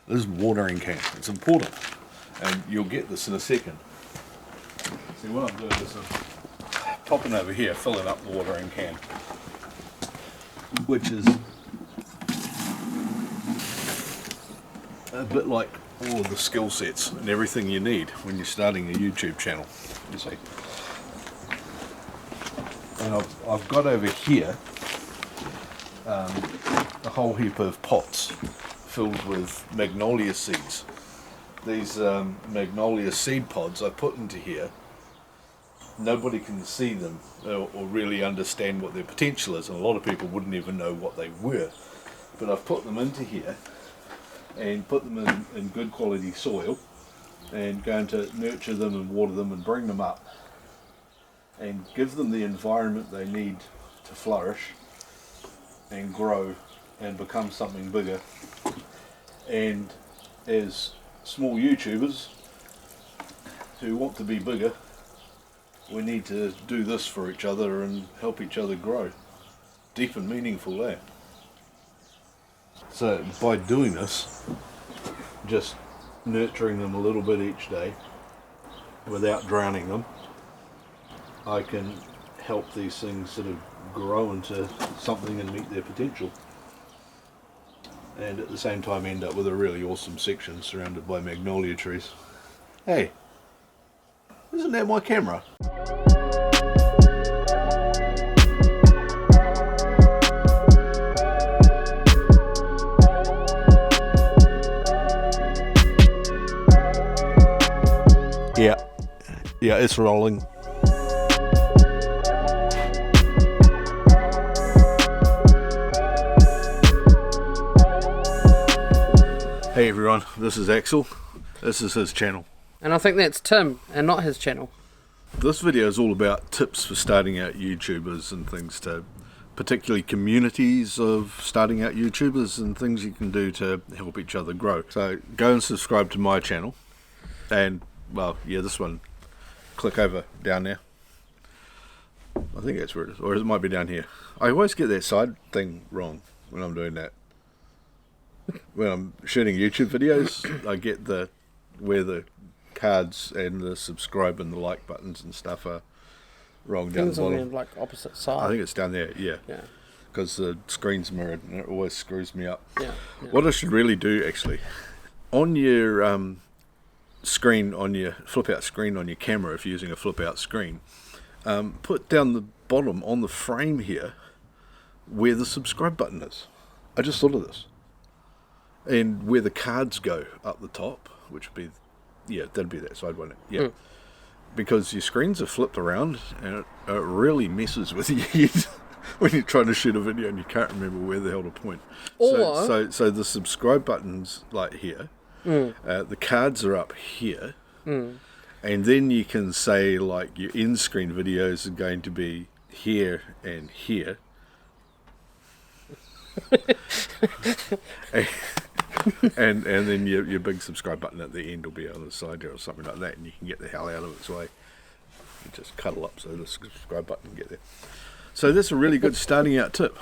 This is watering can. It's important, and you'll get this in a second. See, what I'm doing is I'm popping over here, filling up the watering can, which is a bit like all of the skill sets and everything you need when you're starting a YouTube channel, you see. And I've got over here a whole heap of pots filled with magnolia seeds. These magnolia seed pods I put into here. Nobody can see them or really understand what their potential is, and a lot of people wouldn't even know what they were. But I've put them into here and put them in good quality soil, and going to nurture them and water them and bring them up and give them the environment they need to flourish and grow and become something bigger. And as small YouTubers who want to be bigger, we need to do this for each other and help each other grow. Deep and meaningful there. So by doing this, just nurturing them a little bit each day without drowning them, I can help these things sort of grow into something and meet their potential. And at the same time end up with a really awesome section surrounded by magnolia trees. Hey, isn't that my camera? Yeah, it's rolling. Hey everyone, this is Axel. This is his channel. And I think that's Tim, and not his channel. This video is all about tips for starting out YouTubers and things to, particularly communities of starting out YouTubers and things you can do to help each other grow. So go and subscribe to my channel, and well, yeah, this one, click over down there. I think that's where it is, or it might be down here. I always get that side thing wrong when I'm doing that. When I'm shooting YouTube videos, I get where the cards and the subscribe and the like buttons and stuff are wrong down the bottom. Like opposite side. I think it's down there, yeah. Yeah. Because the screen's mirrored and it always screws me up. Yeah. What I should really do, actually, on your screen, on your flip-out screen on your camera, if you're using a flip-out screen, put down the bottom on the frame here where the subscribe button is. I just thought of this. And where the cards go up the top, which would be, yeah, that'd be that side, wouldn't it? Yeah. Because your screens are flipped around and it really messes with your head when you're trying to shoot a video and you can't remember where the hell to point. Or so the subscribe button's like here, the cards are up here, and then you can say like your in-screen videos are going to be here and here. and then your big subscribe button at the end will be on the side there or something like that, and you can get the hell out of its way. You just cuddle up so the subscribe button can get there. So that's a really good starting out tip.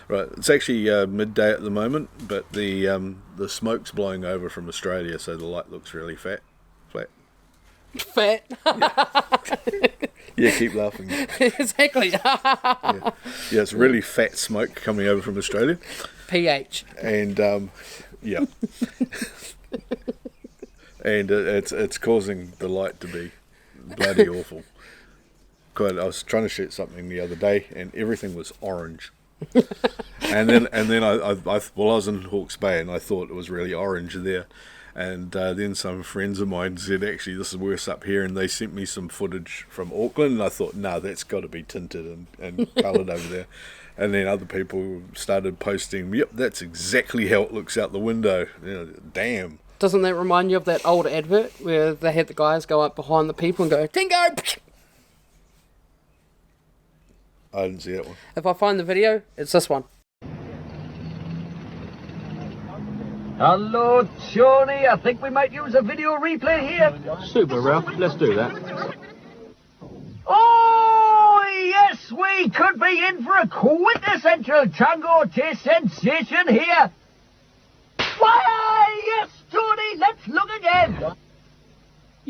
Right, it's actually midday at the moment, but the smoke's blowing over from Australia, so the light looks really flat. fat. Yeah, keep laughing. Exactly. Yeah, it's really fat smoke coming over from Australia. pH. And yeah, and it's causing the light to be bloody awful. I was trying to shoot something the other day, and everything was orange. and then I was in Hawke's Bay, and I thought it was really orange there. And then some friends of mine said, actually, this is worse up here, and they sent me some footage from Auckland, and I thought, no, that's got to be tinted and coloured over there. And then other people started posting, yep, that's exactly how it looks out the window. You know, damn. Doesn't that remind you of that old advert where they had the guys go up behind the people and go, Tango! I didn't see that one. If I find the video, it's this one. Hello, Tony. I think we might use a video replay here. Super, Ralph. Let's do that. Oh, yes, we could be in for a quintessential Tango taste sensation here. Why,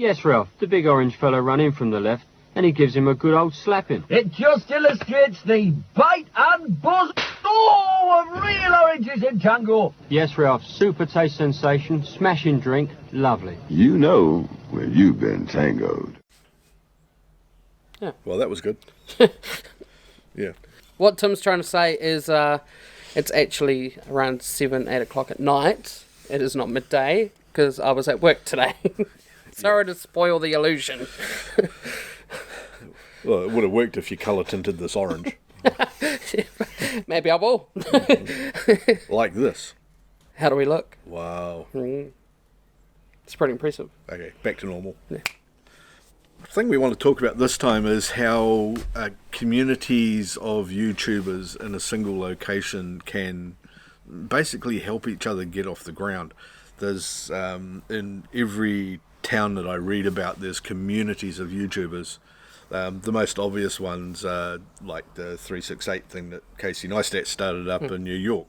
Yes, Ralph, the big orange fella run in from the left, and he gives him a good old slapping. It just illustrates the bite and buzz of real oranges in Tango. Yes, Ralph, super taste sensation, smashing drink, lovely. You know when you've been tangoed. Well, that was good. Yeah. What Tim's trying to say is it's actually around 7, 8 o'clock at night. It is not midday, because I was at work today. Sorry to spoil the illusion. Well, it would have worked if you colour tinted this orange. Maybe I will. Like this. How do we look? Wow. It's pretty impressive. Okay, back to normal. Yeah. The thing we want to talk about this time is how communities of YouTubers in a single location can basically help each other get off the ground. There's, in every town that I read about, there's communities of YouTubers. The most obvious ones are like the 368 thing that Casey Neistat started up in New York.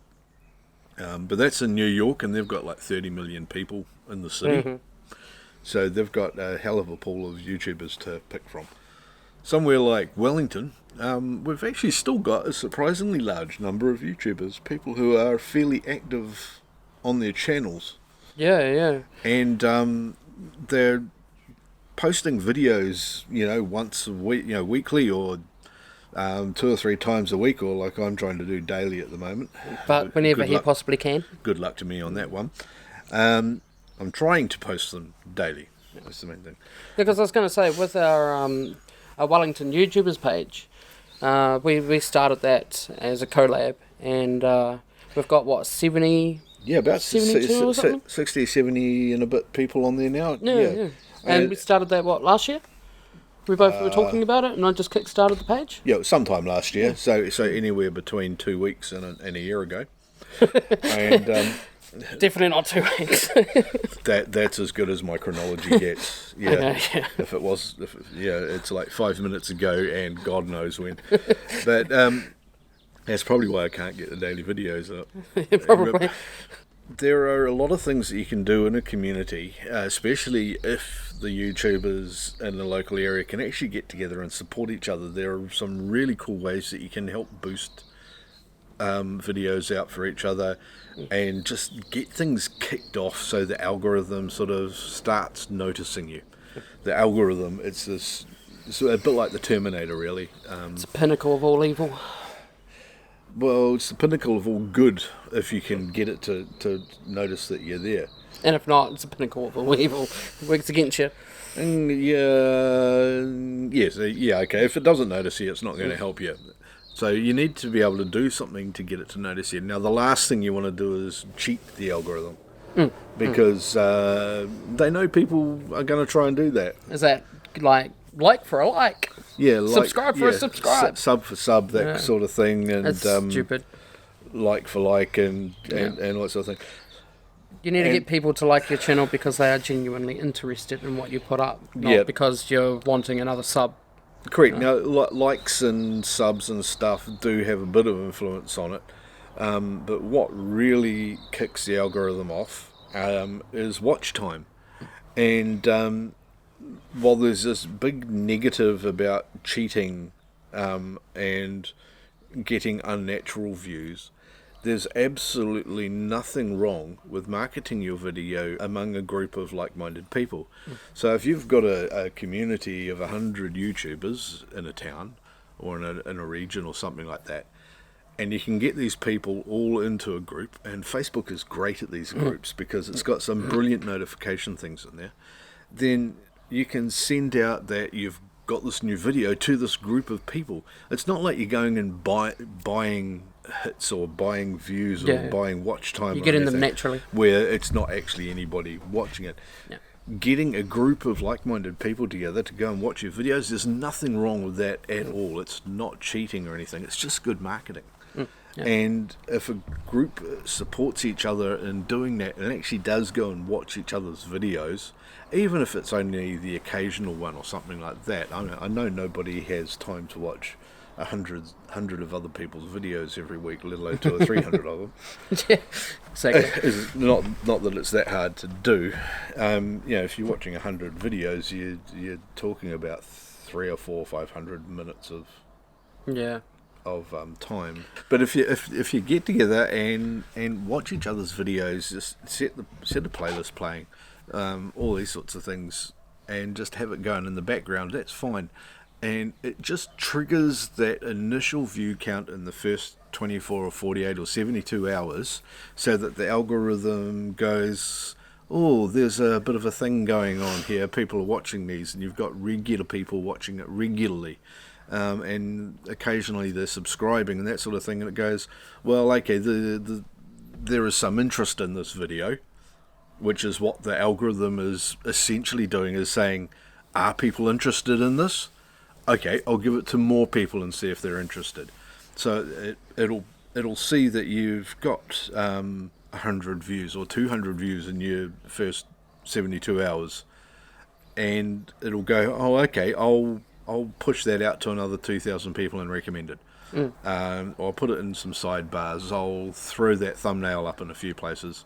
But that's in New York, and they've got like 30 million people in the city. So they've got a hell of a pool of YouTubers to pick from. Somewhere like Wellington, we've actually still got a surprisingly large number of YouTubers, people who are fairly active on their channels. Yeah. And they're posting videos, once a week, weekly, or 2 or 3 times a week, or like I'm trying to do daily at the moment. But whenever he possibly can. Good luck to me on that one. I'm trying to post them daily. That's the main thing. Because I was going to say, with our Wellington YouTubers page, we started that as a collab, and we've got, 70... Yeah, about 72 or something? 60, 70 and a bit people on there now. Yeah. And we started that, last year? We both were talking about it, and I just kick-started the page? Yeah, sometime last year. So anywhere between 2 weeks and a year ago. And definitely not 2 weeks. that's as good as my chronology gets. Yeah. Okay, yeah. It's like 5 minutes ago, and God knows when. But that's probably why I can't get the daily videos up. Probably. There are a lot of things that you can do in a community, especially if the YouTubers in the local area can actually get together and support each other. There are some really cool ways that you can help boost videos out for each other and just get things kicked off so the algorithm sort of starts noticing you. The algorithm, it's a bit like the Terminator, really. It's a pinnacle of all evil. Well, it's the pinnacle of all good if you can get it to notice that you're there. And if not, it's a pinnacle of all evil. It works against you. Okay. If it doesn't notice you, it's not going to help you. So you need to be able to do something to get it to notice you. Now, the last thing you want to do is cheat the algorithm. Because they know people are going to try and do that. Is that like for a like? Yeah, like, subscribe for a subscribe. Sub for sub, that sort of thing. And that's stupid. Like for like and all that sort of thing. You need to get people to like your channel because they are genuinely interested in what you put up, not because you're wanting another sub. Correct. Now, likes and subs and stuff do have a bit of influence on it. But what really kicks the algorithm off is watch time. And while there's this big negative about cheating and getting unnatural views, there's absolutely nothing wrong with marketing your video among a group of like-minded people. So if you've got a community of 100 YouTubers in a town or in a region or something like that, and you can get these people all into a group, and Facebook is great at these groups because it's got some brilliant notification things in there, then you can send out that you've got this new video to this group of people. It's not like you're going and buying hits or buying views or buying watch time. You get in them naturally. Where it's not actually anybody watching it. Yeah. Getting a group of like-minded people together to go and watch your videos, there's nothing wrong with that at all. It's not cheating or anything. It's just good marketing. Yeah. And if a group supports each other in doing that and actually does go and watch each other's videos, even if it's only the occasional one or something like that, I know nobody has time to watch 100 of other people's videos every week, let alone 200 or 300 of them. Yeah, exactly. It's not that it's that hard to do. If you're watching 100 videos, you're talking about 300 or 400 or 500 minutes of time. But if you get together and watch each other's videos, just set the playlist playing, all these sorts of things, and just have it going in the background, that's fine. And it just triggers that initial view count in the first 24 or 48 or 72 hours, so that the algorithm goes, oh, there's a bit of a thing going on here, people are watching these, and you've got regular people watching it regularly. And occasionally they're subscribing and that sort of thing, and it goes, well, okay, there is some interest in this video, which is what the algorithm is essentially doing, is saying, are people interested in this? Okay, I'll give it to more people and see if they're interested. So it'll see that you've got 100 views or 200 views in your first 72 hours, and it'll go, oh, okay, I'll push that out to another 2,000 people and recommend it. I'll put it in some sidebars. I'll throw that thumbnail up in a few places,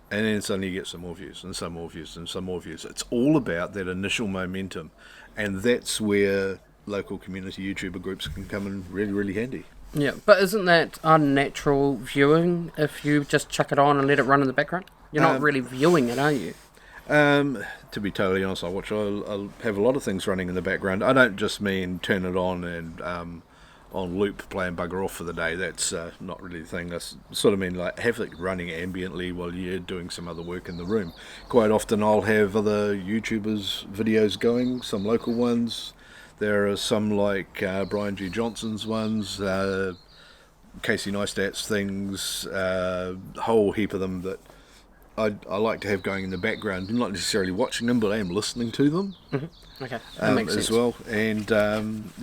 and then suddenly you get some more views and some more views and some more views. It's all about that initial momentum, and that's where local community YouTuber groups can come in really, really handy. Yeah, but isn't that unnatural viewing if you just chuck it on and let it run in the background? You're not really viewing it, are you? To be totally honest, I'll have a lot of things running in the background. I don't just mean turn it on and on loop, play and bugger off for the day. That's not really the thing. I sort of mean like have it running ambiently while you're doing some other work in the room. Quite often I'll have other YouTubers' videos going, some local ones. There are some like Brian G. Johnson's ones, Casey Neistat's things, a whole heap of them that I like to have going in the background. I'm not necessarily watching them, but I am listening to them. Mm-hmm. Okay, that makes sense. As well. And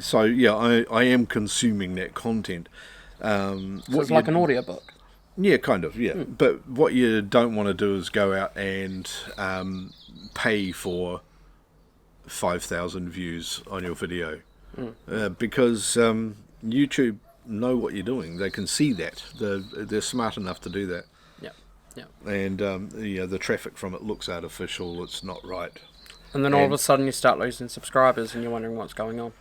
so, yeah, I am consuming that content. So it's like an audiobook? Yeah, kind of, yeah. But what you don't want to do is go out and pay for 5,000 views on your video. Because YouTube know what you're doing. They can see that. They're smart enough to do that. Yeah. And the traffic from it looks artificial. It's not right. And then all of a sudden you start losing subscribers and you're wondering what's going on.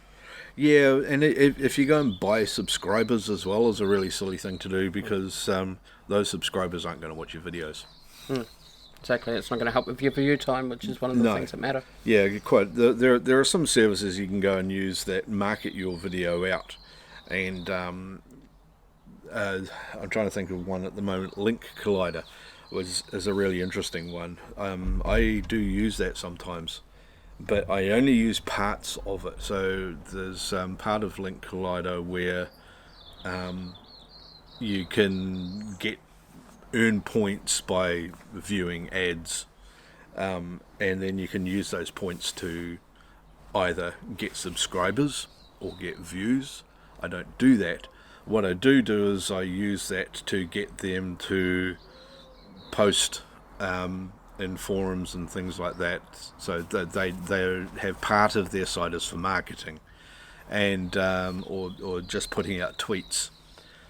Yeah, and if you go and buy subscribers as well, is a really silly thing to do, because those subscribers aren't going to watch your videos. Exactly, it's not going to help with your view time, which is one of the things that matter. Yeah, quite. There are some services you can go and use that market your video out, and I'm trying to think of one at the moment. Link Collider is a really interesting one. I do use that sometimes, but I only use parts of it. So there's part of Link Collider where you can earn points by viewing ads, and then you can use those points to either get subscribers or get views. I don't do that. What I do is I use that to get them to post in forums and things like that, so that they have part of their site as for marketing, and or just putting out tweets.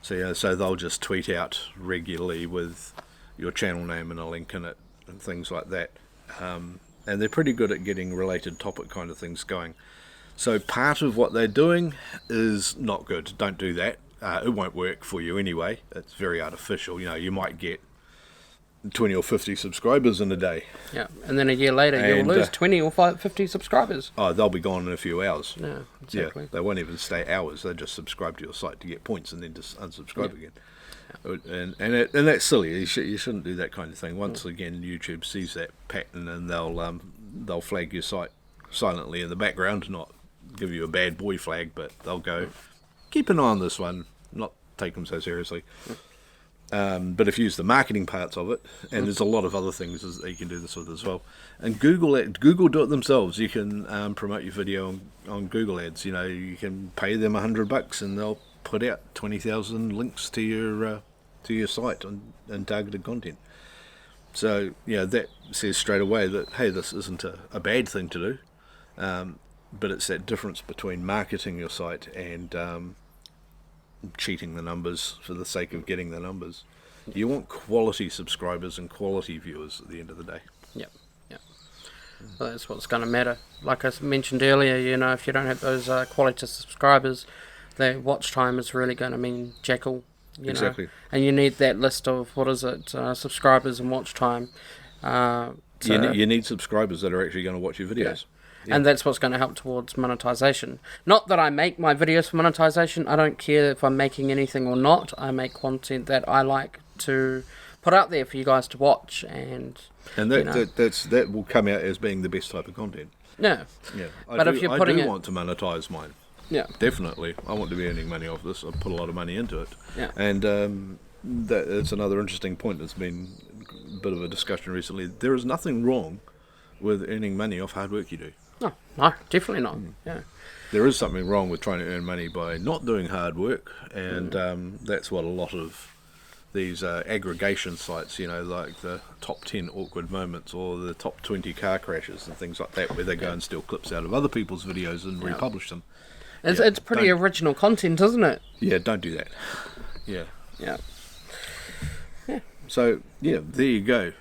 So they'll just tweet out regularly with your channel name and a link in it and things like that. And they're pretty good at getting related topic kind of things going. So part of what they're doing is not good. Don't do that. It won't work for you anyway. It's very artificial. You might get 20 or 50 subscribers in a day. Yeah, and then a year later you'll lose 20 or 50 subscribers. Oh, they'll be gone in a few hours. Yeah, exactly. Yeah, they won't even stay hours. They just subscribe to your site to get points and then just unsubscribe again. And that's silly. You shouldn't do that kind of thing. Once again, YouTube sees that pattern and they'll flag your site silently in the background, not give you a bad boy flag, but they'll go, keep an eye on this one, not take them so seriously. But if you use the marketing parts of it, and there's a lot of other things that you can do this with as well. And Google do it themselves. You can promote your video on Google Ads. You can pay them $100 and they'll put out 20,000 links to your site and targeted content. So that says straight away that, hey, this isn't a bad thing to do. but it's that difference between marketing your site and cheating the numbers for the sake of getting the numbers. You want quality subscribers and quality viewers at the end of the day. Yep. Well, that's what's going to matter. Like I mentioned earlier, you know, if you don't have those quality subscribers, their watch time is really going to mean jackal. You Exactly. know? And you need that list of, subscribers and watch time. You need subscribers that are actually going to watch your videos. Yeah. And that's what's going to help towards monetization. Not that I make my videos for monetization. I don't care if I'm making anything or not. I make content that I like to put out there for you guys to watch, and that will come out as being the best type of content. Yeah. I do want to monetize mine. Yeah. Definitely. I want to be earning money off this. I put a lot of money into it. Yeah. And that's another interesting point that's been a bit of a discussion recently. There is nothing wrong with earning money off hard work you do. No, definitely not. Yeah. There is something wrong with trying to earn money by not doing hard work, and that's what a lot of these aggregation sites, you know, like the top 10 awkward moments or the top 20 car crashes and things like that, where they go and steal clips out of other people's videos and republish them. It's pretty original content, isn't it? Yeah, don't do that. Yeah. Yeah. So, there you go.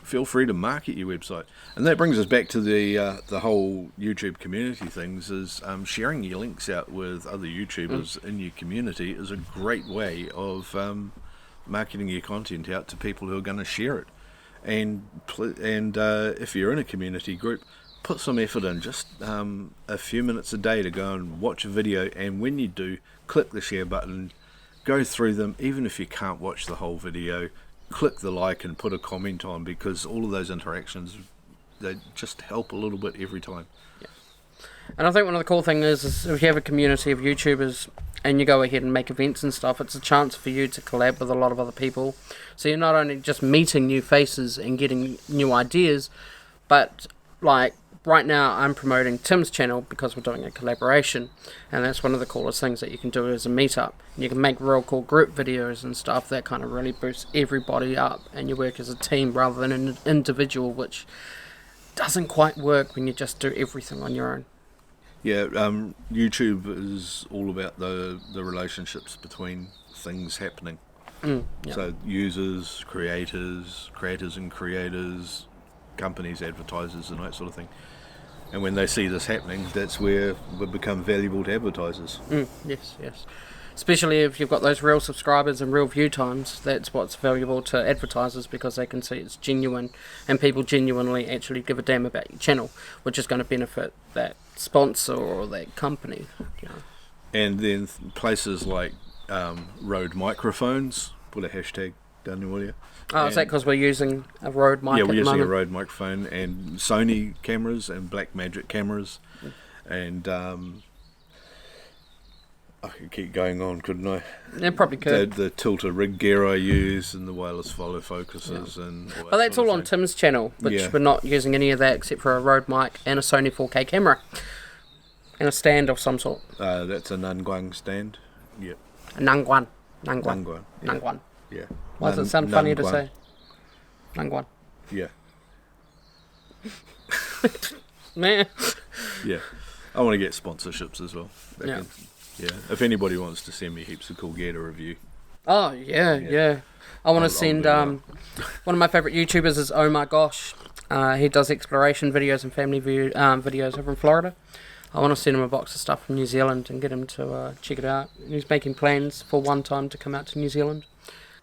Feel free to market your website. And that brings us back to the whole YouTube community things, is sharing your links out with other YouTubers in your community is a great way of marketing your content out to people who are going to share it. And if you're in a community group, put some effort in, just a few minutes a day to go and watch a video, and when you do, click the share button, go through them, even if you can't watch the whole video, click the like and put a comment on, because all of those interactions, they just help a little bit every time. Yeah. And I think one of the cool things is if you have a community of YouTubers and you go ahead and make events and stuff, it's a chance for you to collab with a lot of other people. So you're not only just meeting new faces and getting new ideas, but like right now I'm promoting Tim's channel because we're doing a collaboration, and that's one of the coolest things that you can do as a meetup. You can make real cool group videos and stuff that kind of really boosts everybody up, and you work as a team rather than an individual, which doesn't quite work when you just do everything on your own. Yeah, YouTube is all about the relationships between things happening. So users, creators and creators, companies, advertisers, and that sort of thing. And when they see this happening, that's where we become valuable to advertisers. Yes. Especially if you've got those real subscribers and real view times, that's what's valuable to advertisers, because they can see it's genuine and people genuinely actually give a damn about your channel, which is going to benefit that sponsor or that company. You know. And then places like Rode microphones, put a hashtag down there, will you? Oh, is that because we're using a Rode mic? Yeah, we're using moment? a Rode microphone, and Sony cameras and Blackmagic cameras, and I could keep going on, couldn't I? Yeah, probably could. The tilter rig gear I use, and the wireless follow focuses, and all that. Well, that's all on Tim's channel, which we're not using any of that except for a Rode mic and a Sony 4K camera, and a stand of some sort. That's a Nanguang stand. Yep. A Nangwan. Yeah. Nangwan. Yeah. Why does it sound funny to say? Nangwan. Yeah. Man. Yeah. I want to get sponsorships as well. Yeah. If anybody wants to send me heaps of cool gear to review. Oh, yeah. I want to send, one of my favourite YouTubers is OmarGosh. He does exploration videos and family videos over in Florida. I want to send him a box of stuff from New Zealand and get him to check it out. He's making plans for one time to come out to New Zealand.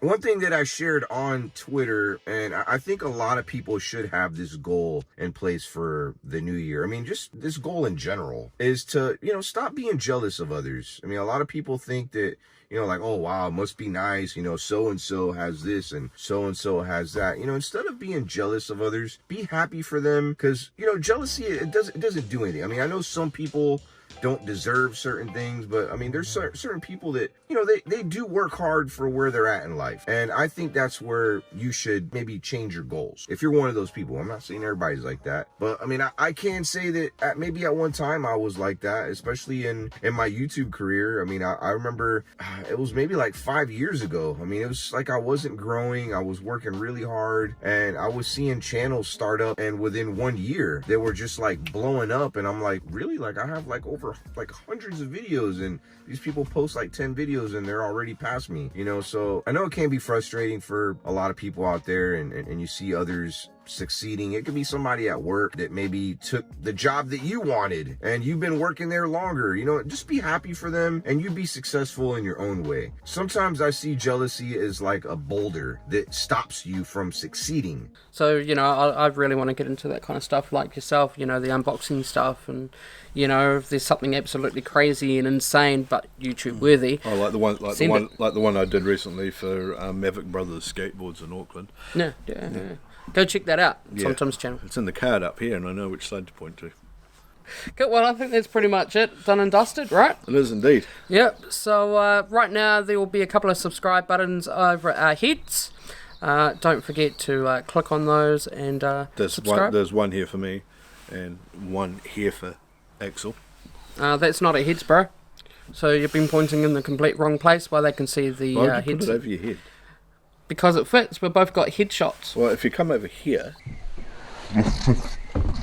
One thing that I shared on Twitter, and I think a lot of people should have this goal in place for the new year. I mean, just this goal in general is to, stop being jealous of others. I mean, a lot of people think that, like, oh, wow, it must be nice. So-and-so has this and so-and-so has that. Instead of being jealous of others, be happy for them, because, jealousy, it doesn't do anything. I mean, I know some people don't deserve certain things, but I mean, there's certain people that, you know, they do work hard for where they're at in life. And I think that's where you should maybe change your goals. If you're one of those people, I'm not saying everybody's like that, but I mean, I can say that maybe at one time I was like that, especially in my YouTube career. I mean, I remember it was maybe like 5 years ago. I mean, it was like I wasn't growing. I was working really hard, and I was seeing channels start up, and within 1 year they were just like blowing up. And I'm like, really? Like, I have like over like hundreds of videos, and these people post like 10 videos and they're already past me, you know? So I know it can be frustrating for a lot of people out there, and you see others succeeding. It could be somebody at work that maybe took the job that you wanted and you've been working there longer. You know, just be happy for them, and you be successful in your own way. Sometimes I see jealousy as like a boulder that stops you from succeeding. So, you know, I really want to get into that kind of stuff like yourself, you know, the unboxing stuff, and, you know, if there's something absolutely crazy and insane but YouTube worthy. Oh, like the one I did recently for Maverick Brothers Skateboards in Auckland. Yeah. Go check that out. Yeah. Sometimes channel. It's in the card up here, and I know which side to point to. Good. Well, I think that's pretty much it. Done and dusted, right? It is indeed. Yep. So right now there will be a couple of subscribe buttons over our heads. Don't forget to click on those and subscribe. There's one here for me, and one here for Axel. That's not a heads, bro. So you've been pointing in the complete wrong place while they can see the Why would you heads. put it over your head? Because it fits. We've both got headshots. Well, if you come over here...